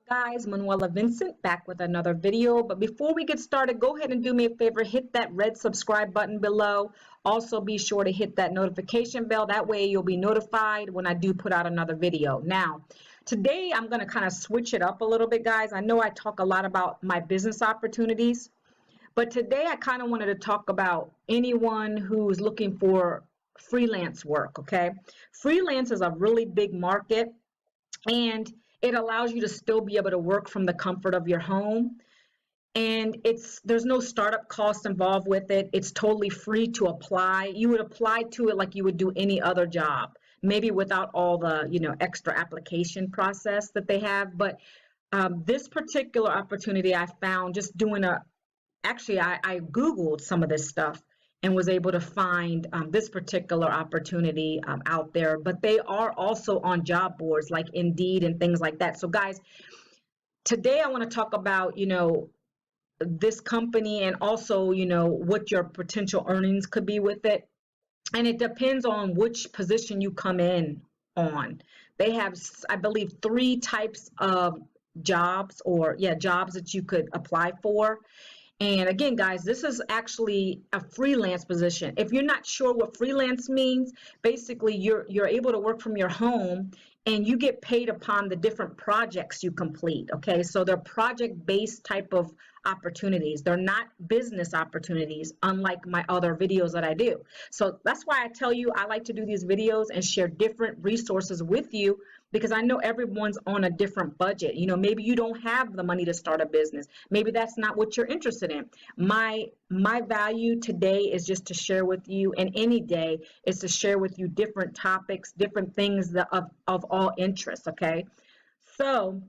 Guys, Manuela Vincent back with another video. But before we get started, go ahead and do me a favor, hit that red subscribe button below. Also be sure to hit that notification bell. That way you'll be notified when I do put out another video. Now, today I'm going to kind of switch it up a little bit, guys. I know I talk a lot about my business opportunities, but today I kind of wanted to talk about anyone who's looking for freelance work, okay? Freelance is a really big market, and it allows you to still be able to work from the comfort of your home. And there's no startup cost involved with it. It's totally free to apply. You would apply to it like you would do any other job, maybe without all the, extra application process that they have. But this particular opportunity I found just doing actually I Googled some of this stuff and was able to find this particular opportunity out there. But they are also on job boards like Indeed and things like that. So guys, today I want to talk about, this company and also, what your potential earnings could be with it. And it depends on which position you come in on. They have, I believe, 3 types of jobs jobs that you could apply for. And again, guys, this is actually a freelance position. If you're not sure what freelance means, basically you're able to work from your home and you get paid upon the different projects you complete. Okay, so they're project-based type of opportunities. They're not business opportunities, unlike my other videos that I do. So that's why I tell you I like to do these videos and share different resources with you, because I know everyone's on a different budget. Maybe you don't have the money to start a business. Maybe that's not what you're interested in. My value today is just to share with you, and any day is to share with you different topics, different things of all interest, okay? So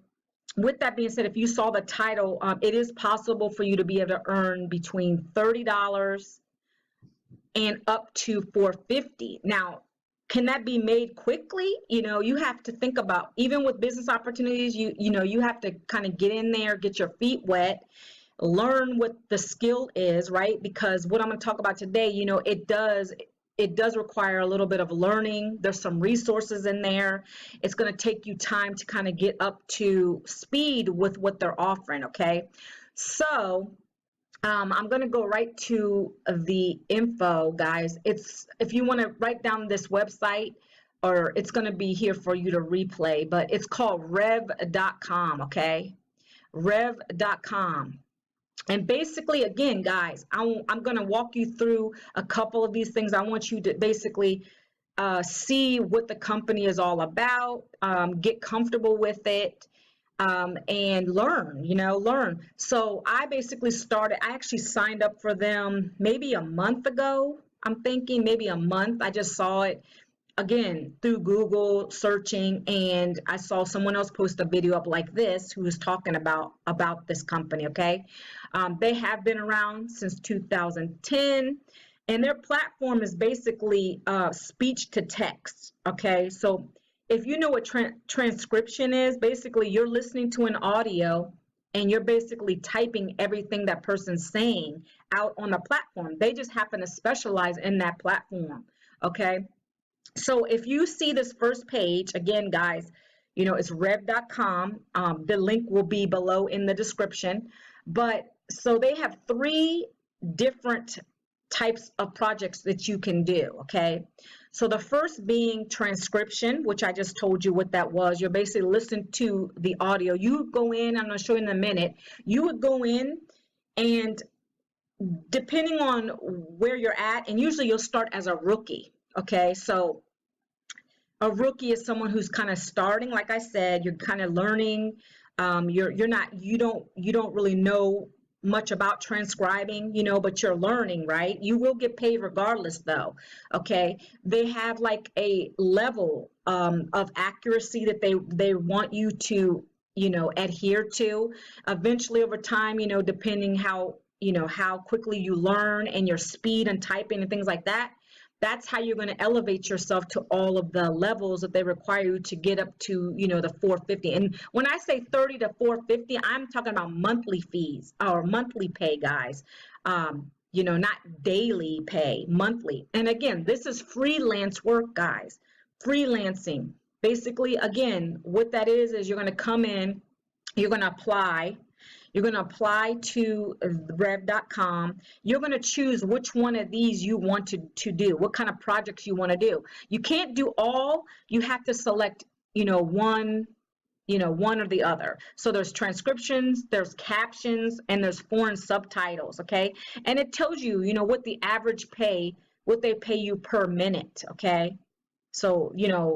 with that being said, if you saw the title, it is possible for you to be able to earn between $30 and up to $450. Now, can that be made quickly? You have to think about, even with business opportunities, you have to kind of get in there, get your feet wet, learn what the skill is, right? Because what I'm going to talk about today, it does require a little bit of learning. There's some resources in there. It's going to take you time to kind of get up to speed with what they're offering, okay? So I'm going to go right to the info, guys. If you want to write down this website, or it's going to be here for you to replay, but it's called REV.com, okay? REV.com. And basically, again, guys, I'm going to walk you through a couple of these things. I want you to basically see what the company is all about, get comfortable with it, and learn. So I actually signed up for them maybe a month ago. I'm thinking maybe a month. I just saw it again through Google searching, and I saw someone else post a video up like this who was talking about this company, okay? They have been around since 2010, and their platform is basically speech to text, okay? So if you know what transcription is, basically you're listening to an audio and you're basically typing everything that person's saying out on the platform. They just happen to specialize in that platform, okay? So if you see this first page, again, guys, it's rev.com. The link will be below in the description. But so they have 3 different types of projects that you can do, okay? So the first being transcription, which I just told you what that was. You're basically listening to the audio. You go in, I'm going to show you in a minute. You would go in, and depending on where you're at, and usually you'll start as a rookie, okay? So a rookie is someone who's kind of starting. Like I said, you're kind of learning. You don't really know much about transcribing, but you're learning, right? You will get paid regardless, though, okay? They have like a level of accuracy that they want you to, adhere to. Eventually, over time, depending how quickly you learn and your speed and typing and things like that, that's how you're going to elevate yourself to all of the levels that they require you to get up to, the 450. And when I say 30 to 450, I'm talking about monthly fees or monthly pay, guys. Not daily pay, monthly. And again, this is freelance work, guys. Freelancing. Basically, again, what that is you're going to come in You're going to apply. You're going to apply to rev.com. You're going to choose which one of these you want to do, what kind of projects you want to do. You can't do all. You have to select, one or the other. So there's transcriptions, there's captions, and there's foreign subtitles, okay? And it tells you, what the average pay, what they pay you per minute, okay? So,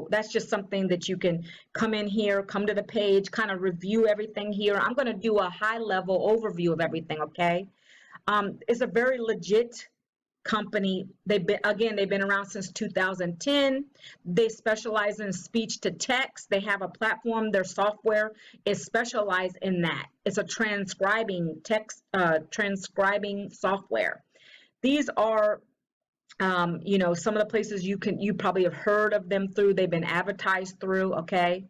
that's just something that you can come in here, come to the page, kind of review everything here. I'm going to do a high level overview of everything, okay? It's a very legit company. They've been around since 2010. They specialize in speech to text. They have a platform. Their software is specialized in that. It's a transcribing software. These are some of the places you probably have heard of them through. They've been advertised through, okay?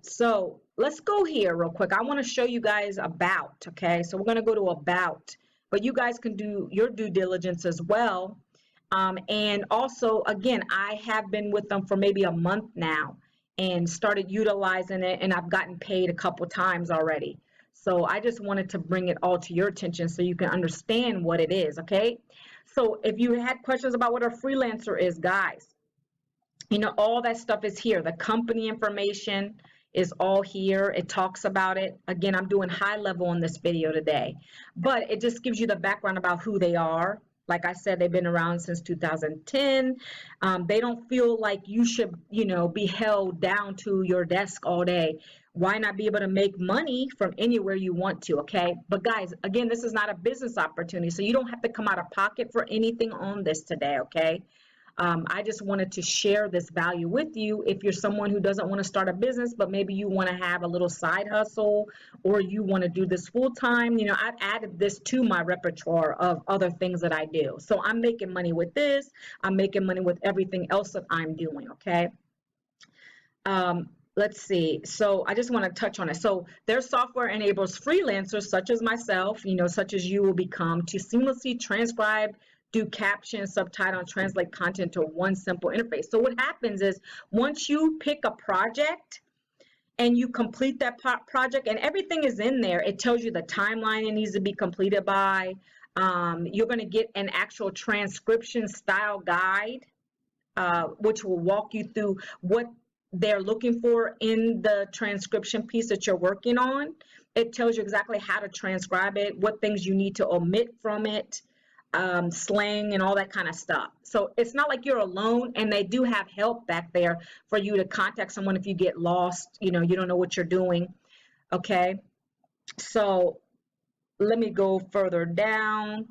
So let's go here real quick. I want to show you guys about, okay? So we're going to go to about, but you guys can do your due diligence as well. And also, again, I have been with them for maybe a month now and started utilizing it, and I've gotten paid a couple times already. So I just wanted to bring it all to your attention so you can understand what it is, okay? So if you had questions about what a freelancer is, guys, all that stuff is here. The company information is all here. It talks about it. Again, I'm doing high level on this video today, but it just gives you the background about who they are. Like I said, they've been around since 2010. They don't feel like you should, be held down to your desk all day. Why not be able to make money from anywhere you want to, okay? But guys, again, this is not a business opportunity, so you don't have to come out of pocket for anything on this today, okay? I just wanted to share this value with you. If you're someone who doesn't want to start a business, but maybe you want to have a little side hustle, or you want to do this full time, I've added this to my repertoire of other things that I do. So I'm making money with this. I'm making money with everything else that I'm doing, okay? Let's see. So I just want to touch on it. So their software enables freelancers such as myself, such as you will become, to seamlessly transcribe, do captions, subtitle, and translate content to one simple interface. So what happens is once you pick a project and you complete that project and everything is in there, it tells you the timeline it needs to be completed by. You're going to get an actual transcription style guide, which will walk you through what they're looking for in the transcription piece that you're working on. It tells you exactly how to transcribe it, what things you need to omit from it, slang and all that kind of stuff. So it's not like you're alone, and they do have help back there for you to contact someone if you get lost, you don't know what you're doing, okay? So let me go further down.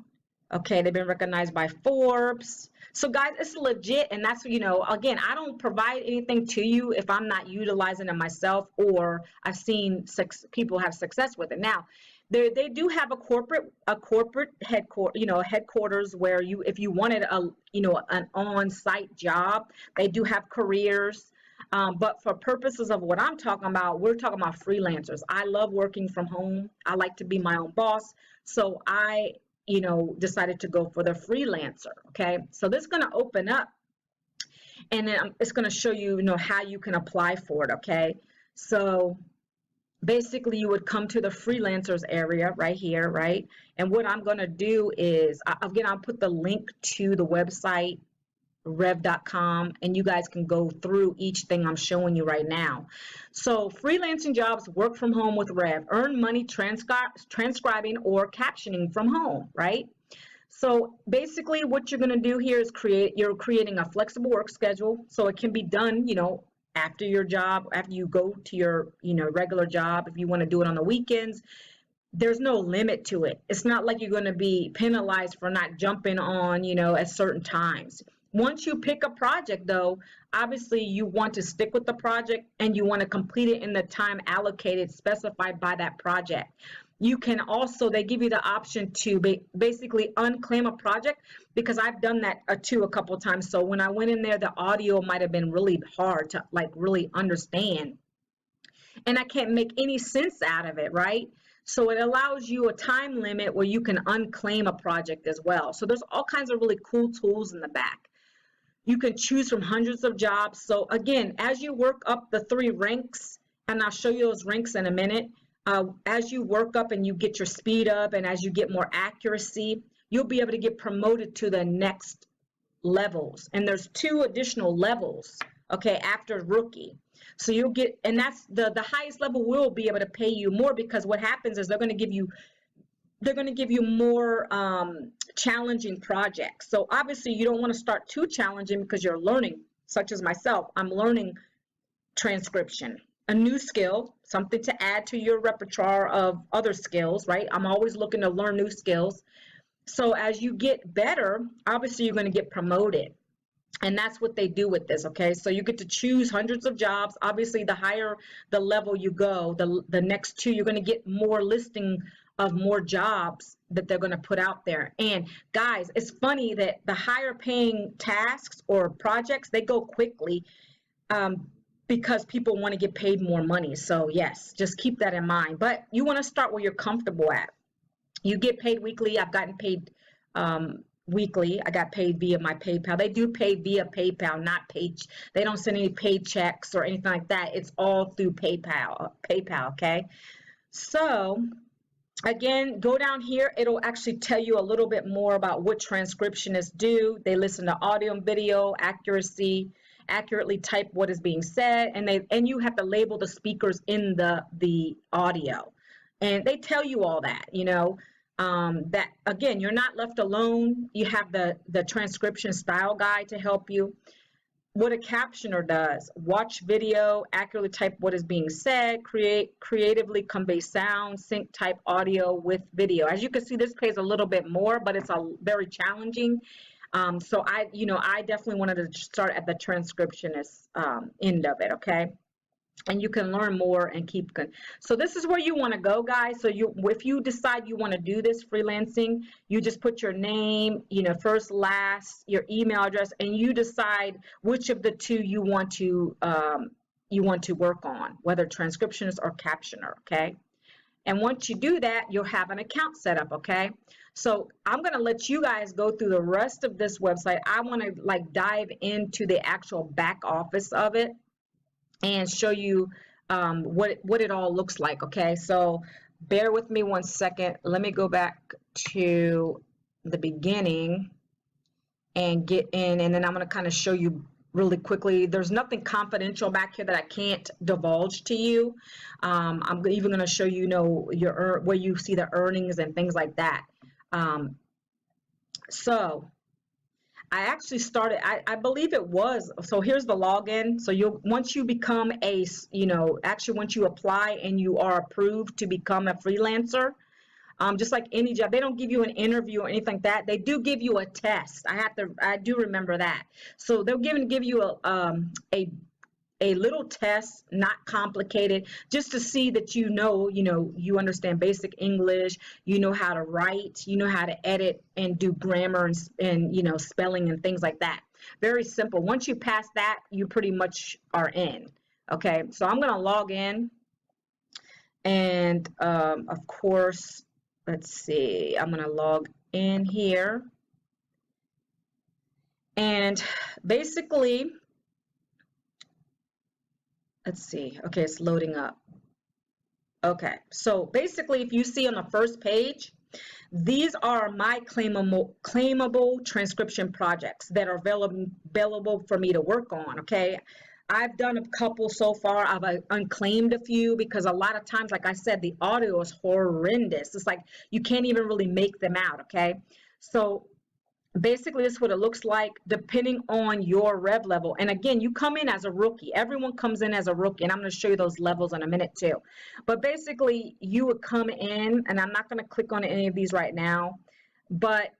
Okay, they've been recognized by Forbes. So guys, it's legit, and that's, again, I don't provide anything to you if I'm not utilizing it myself, or I've seen people have success with it. Now, they do have a corporate headquarters where if you wanted an on-site job, they do have careers. But for purposes of what I'm talking about, we're talking about freelancers. I love working from home. I like to be my own boss. So I decided to go for the freelancer, okay? So this is going to open up, and then it's going to show you, how you can apply for it, okay? So basically you would come to the freelancers area right here, right? And what I'm going to do is, again, I'll put the link to the website, rev.com, and you guys can go through each thing I'm showing you right now. So freelancing jobs, work from home with Rev, earn money transcribing or captioning from home, right? So basically what you're going to do here is you're creating a flexible work schedule, so it can be done, after your job, after you go to your, regular job. If you want to do it on the weekends, there's no limit to it. It's not like you're going to be penalized for not jumping on, at certain times. Once you pick a project, though, obviously you want to stick with the project and you want to complete it in the time allocated, specified by that project. You can also, they give you the option to basically unclaim a project, because I've done that too a couple of times. So when I went in there, the audio might have been really hard to really understand, and I can't make any sense out of it, right? So it allows you a time limit where you can unclaim a project as well. So there's all kinds of really cool tools in the back. You can choose from hundreds of jobs. So again, as you work up the 3 ranks, and I'll show you those ranks in a minute, as you work up and you get your speed up and as you get more accuracy, you'll be able to get promoted to the next levels. And there's 2 additional levels, okay, after rookie. So you'll get, and that's the highest level will be able to pay you more, because what happens is they're going to give you more challenging projects. So obviously you don't want to start too challenging, because you're learning, such as myself, I'm learning transcription, a new skill, something to add to your repertoire of other skills, right? I'm always looking to learn new skills. So as you get better, obviously you're going to get promoted. And that's what they do with this, okay? So you get to choose hundreds of jobs. Obviously, the higher the level you go, the next 2, you're going to get more listing of more jobs that they're going to put out there. And guys, it's funny that the higher paying tasks or projects, they go quickly because people want to get paid more money. So yes, just keep that in mind. But you want to start where you're comfortable at. You get paid weekly. I've gotten paid weekly. I got paid via my PayPal. They do pay via PayPal, not paid. They don't send any paid checks or anything like that. It's all through PayPal, okay? So again, go down here. It'll actually tell you a little bit more about what transcriptionists do. They listen to audio and video, accurately type what is being said, and you have to label the speakers in the audio. And they tell you all that, you know. That again, you're not left alone. You have the transcription style guide to help you. What a captioner does: watch video, accurately type what is being said, creatively convey sound, sync type audio with video. As you can see, this pays a little bit more, but it's very challenging. So I definitely wanted to start at the transcriptionist end of it, okay? And you can learn more and keep good. So this is where you want to go, guys. So if you decide you want to do this freelancing, you just put your name, first, last, your email address, and you decide which of the 2 you want to work on, whether transcriptionist or captioner, okay? And once you do that, you'll have an account set up, okay? So I'm going to let you guys go through the rest of this website. I want to dive into the actual back office of it and show you what it all looks like, okay? So bear with me one second. Let me go back to the beginning and get in, and then I'm going to kind of show you really quickly. There's nothing confidential back here that I can't divulge to you. I'm even going to show you, where you see the earnings and things like that. So I actually started, I believe it was, so here's the login. So once you become once you apply and you are approved to become a freelancer, just like any job, they don't give you an interview or anything like that. They do give you a test. I do remember that. So they'll give you a little test, not complicated, just to see that you understand basic English, you know how to write, you know how to edit and do grammar and spelling and things like that. Very simple. Once you pass that, you pretty much are in. Okay, so I'm going to log in, and of course, let's see, I'm going to log in here, and basically, let's see. Okay, it's loading up. Okay, so basically, if you see on the first page, these are my claimable transcription projects that are available for me to work on, okay? I've done a couple so far. I've unclaimed a few because a lot of times, like I said, the audio is horrendous. It's like you can't even really make them out, okay? So basically, this is what it looks like depending on your rev level. And again, you come in as a rookie. Everyone comes in as a rookie, and I'm going to show you those levels in a minute too. But basically, you would come in, and I'm not going to click on any of these right now, but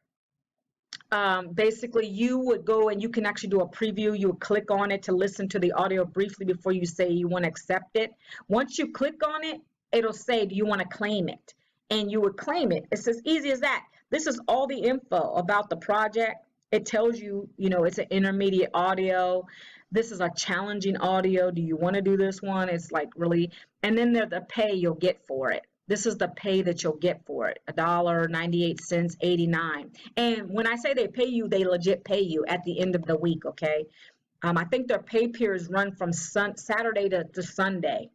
basically, you would go and you can actually do a preview. You would click on it to listen to the audio briefly before you say you want to accept it. Once you click on it, it'll say, do you want to claim it? And you would claim it. It's as easy as that. This is all the info about the project. It tells you, it's an intermediate audio. This is a challenging audio. Do you want to do this one? It's like really, and then there's the pay you'll get for it. This is the pay that you'll get for it, $1.98, 89. And when I say they pay you, they legit pay you at the end of the week, okay? I think their pay periods run from Saturday to Sunday.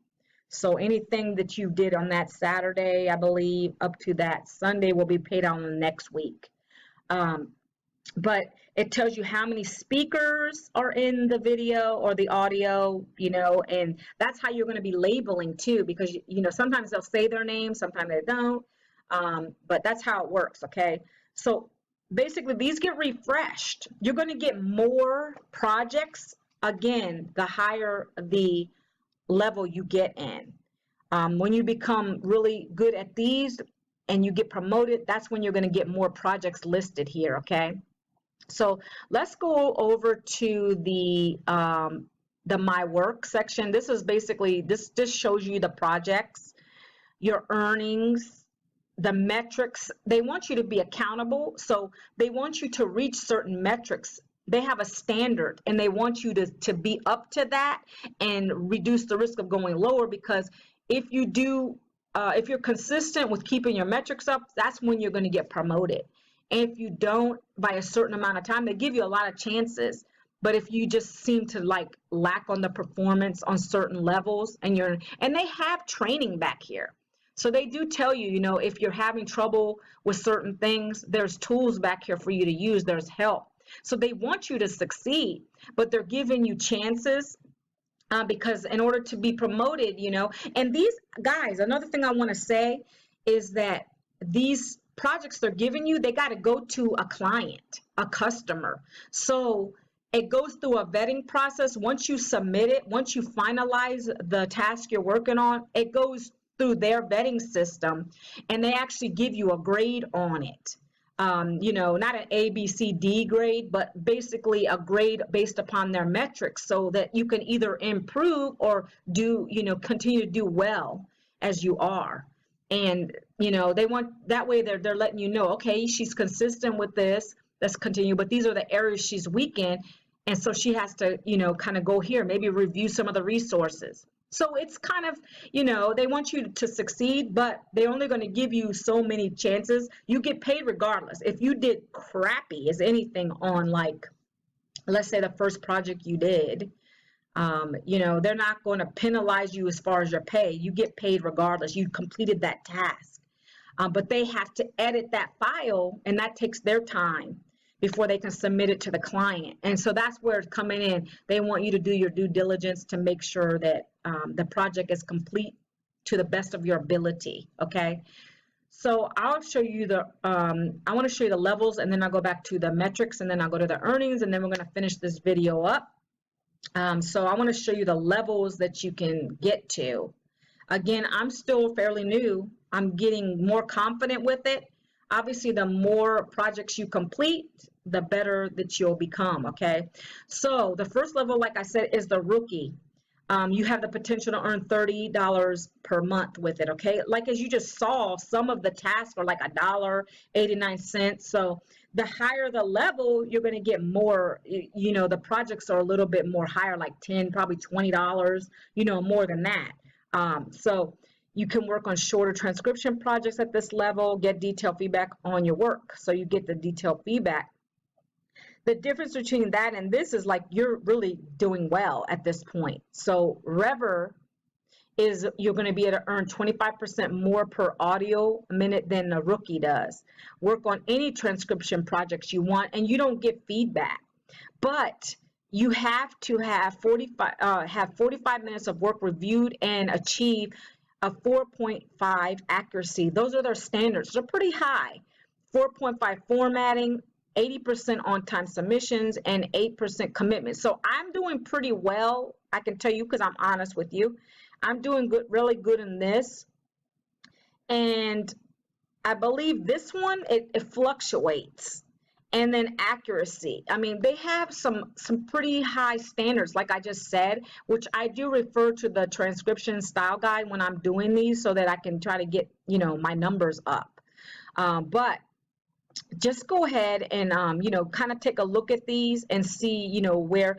So anything that you did on that Saturday, I believe, up to that Sunday will be paid on the next week. But it tells you how many speakers are in the video or the audio, and that's how you're going to be labeling too, because, sometimes they'll say their name, sometimes they don't. But that's how it works, okay? So basically, these get refreshed. You're going to get more projects, again, the higher the level you get in. When you become really good at these and you get promoted, that's when you're going to get more projects listed here, okay? So let's go over to the My Work section. This is basically, this just shows you the projects, your earnings, the metrics. They want you to be accountable. So they want you to reach certain metrics. They have a standard and they want you to be up to that and reduce the risk of going lower, because if you do, if you're consistent with keeping your metrics up, that's when you're going to get promoted. And if you don't, by a certain amount of time, they give you a lot of chances. But if you just seem to lack on the performance on certain levels, and they have training back here. So they do tell you, if you're having trouble with certain things, there's tools back here for you to use. There's help. So they want you to succeed, but they're giving you chances because in order to be promoted, and these guys, another thing I want to say is that these projects they're giving you, they got to go to a client, a customer. So it goes through a vetting process. Once you submit it, once you finalize the task you're working on, it goes through their vetting system, and they actually give you a grade on it. Not an A, B, C, D grade, but basically a grade based upon their metrics, so that you can either improve or continue to do well as you are. And, they want, that way they're letting you know, okay, she's consistent with this, let's continue, but these are the areas she's weak in. And so she has to, kind of go here, maybe review some of the resources. So it's kind of, they want you to succeed, but they're only going to give you so many chances. You get paid regardless. If you did crappy as anything on, let's say the first project you did, they're not going to penalize you as far as your pay. You get paid regardless. You completed that task. But they have to edit that file, and that takes their time before they can submit it to the client. And so that's where it's coming in. They want you to do your due diligence to make sure that the project is complete to the best of your ability, okay? So I'll show you I want to show you the levels, and then I'll go back to the metrics, and then I'll go to the earnings, and then we're going to finish this video up. So I want to show you the levels that you can get to. Again, I'm still fairly new. I'm getting more confident with it. Obviously, the more projects you complete, the better that you'll become, okay? So the first level, like I said, is the rookie. You have the potential to earn $30 per month with it, okay? Like as you just saw, some of the tasks are like $1.89. So the higher the level, you're going to get more, the projects are a little bit more higher, like $10, probably $20, more than that. So you can work on shorter transcription projects at this level, get detailed feedback on your work. So you get the detailed feedback. The difference between that and this is you're really doing well at this point. So REV is you're going to be able to earn 25% more per audio minute than a rookie does. Work on any transcription projects you want, and you don't get feedback. But you have to have 45 minutes of work reviewed and achieve a 4.5 accuracy. Those are their standards. They're pretty high. 4.5 formatting, 80% on-time submissions, and 8% commitment. So I'm doing pretty well. I can tell you because I'm honest with you. I'm doing good, really good in this. And I believe this one, it fluctuates. And then accuracy. I mean, they have some pretty high standards, like I just said, which I do refer to the transcription style guide when I'm doing these so that I can try to get, my numbers up. But just go ahead and, kind of take a look at these and see, where,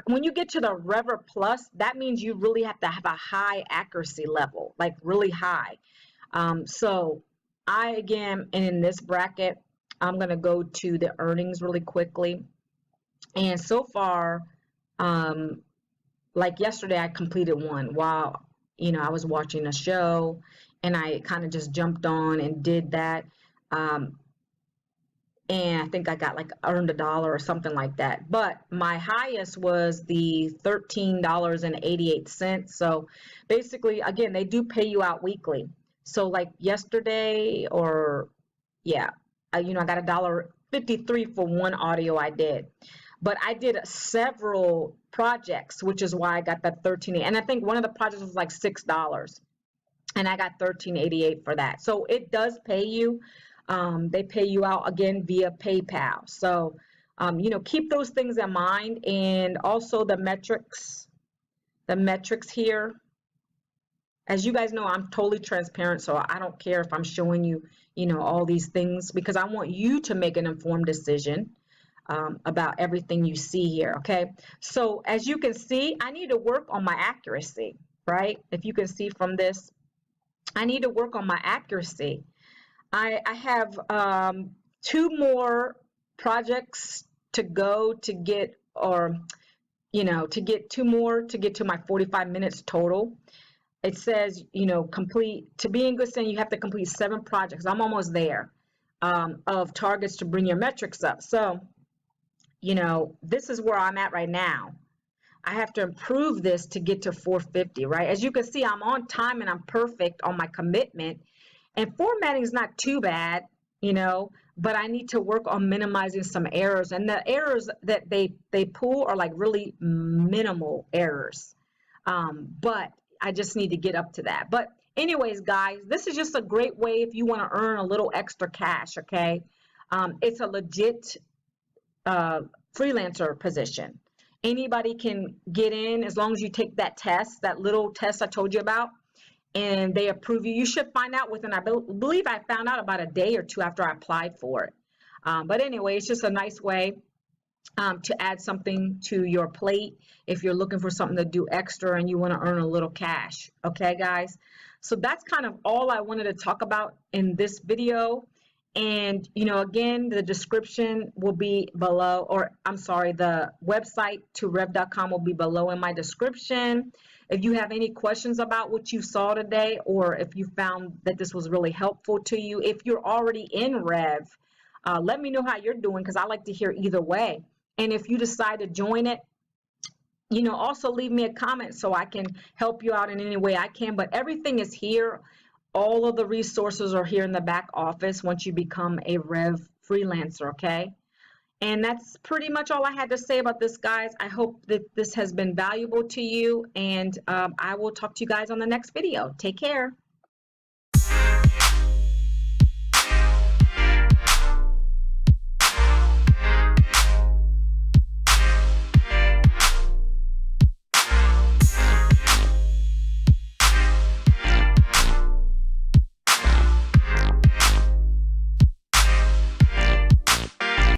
when you get to the REV Plus, that means you really have to have a high accuracy level, like really high. So I, again, in this bracket, I'm going to go to the earnings really quickly. And so far, like yesterday, I completed one. Wow. you know, I was watching a show and I kind of just jumped on and did that. And I think I got like earned $1 or something like that. But my highest was the $13.88. So basically, again, they do pay you out weekly. So like yesterday, or yeah, you know, I got $1.53 for one audio I did. But I did several projects, which is why I got that 13. And I think one of the projects was like $6, and I got 13.88 for that. So it does pay you. They pay you out again via PayPal. So, you know, keep those things in mind, and also the metrics here. As you guys know, I'm totally transparent, so I don't care if I'm showing you, you know, all these things, because I want you to make an informed decision about everything you see here. Okay. So as you can see, I need to work on my accuracy, right? If you can see from this, I need to work on my accuracy. I have 2 more projects to go to get, or, you know, to get 2 more to get to my 45 minutes total. It says, you know, to be in good standing, you have to complete 7 projects. I'm almost there, of targets to bring your metrics up. So, you know, this is where I'm at right now. I have to improve this to get to 450, right? As you can see, I'm on time and I'm perfect on my commitment. And formatting is not too bad, you know, but I need to work on minimizing some errors. And the errors that they pull are like really minimal errors. But I just need to get up to that. But anyways, guys, this is just a great way if you want to earn a little extra cash, okay? It's a legit freelancer position. Anybody can get in as long as you take that test, that little test I told you about, and they approve you. You should find out within, I believe I found out about a day or 2 after I applied for it. But anyway, it's just a nice way to add something to your plate if you're looking for something to do extra and you want to earn a little cash. Okay, guys? So that's kind of all I wanted to talk about in this video. And, you know, again, the description will be below, or I'm sorry, the website to rev.com will be below in my description. If you have any questions about what you saw today, or if you found that this was really helpful to you, if you're already in Rev, let me know how you're doing, because I like to hear either way. And if you decide to join it, you know, also leave me a comment so I can help you out in any way I can. But everything is here. All of the resources are here in the back office once you become a Rev freelancer, okay? And that's pretty much all I had to say about this, guys. I hope that this has been valuable to you, and I will talk to you guys on the next video. Take care.